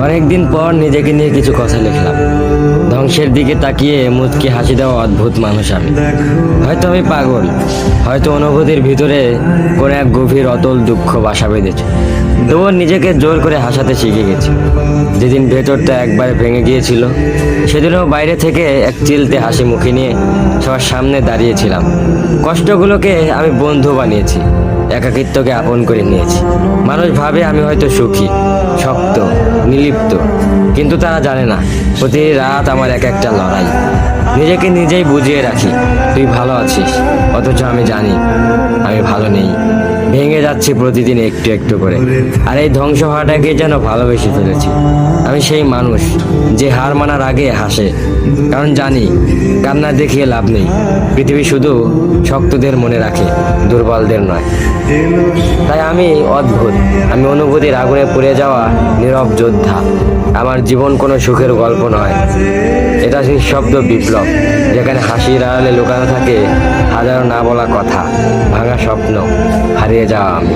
অনেকদিন পর নিজেকে নিয়ে কিছু কথা লিখলাম। ধ্বংসের দিকে তাকিয়ে মুচকি হাসি দেওয়া অদ্ভুত মানুষ আমি। হয়তো আমি পাগল, হয়তো অনুভূতির ভিতরে কোনো এক গভীর অতল দুঃখ বাসা বেঁধেছে। তবুও নিজেকে জোর করে হাসাতে শিখে গেছি। যেদিন ভেতরটা একবারে ভেঙে গিয়েছিল, সেদিনও বাইরে থেকে এক চিলতে হাসি মুখে নিয়ে সবার সামনে দাঁড়িয়েছিলাম। কষ্টগুলোকে আমি বন্ধু বানিয়েছি, একাকিত্বকে আপন করে নিয়েছি। মানুষ ভাবে আমি হয়তো সুখী, শক্ত, নির্লিপ্ত, কিন্তু তারা জানে না প্রতি রাত আমার এক একটা লড়াই। নিজেকে নিজেই বুঝিয়ে রাখি তুই ভালো আছিস, অথচ আমি জানি আমি ভালো নেই। ভেঙে যাচ্ছি প্রতিদিন একটু একটু করে, আর এই ধ্বংস হওয়াটাকে যেন ভালোবেসে ফেলেছি। আমি সেই মানুষ যে হার মানার আগে হাসে, কারণ জানি কান্না দেখিয়ে লাভ নেই। পৃথিবী শুধু শক্তদের মনে রাখে, দুর্বলদের নয়। তাই আমি অদ্ভুত, আমি অনুভূতির আগুনে পুড়ে যাওয়া নীরব যোদ্ধা। আমার জীবন কোনো সুখের গল্প নয়, এটা নিঃশব্দ বিপ্লব, যেখানে হাসির আড়ালে লুকানো থাকে হাজারো না বলা কথা, ভাঙা স্বপ্ন, হারিয়ে যাওয়া আমি।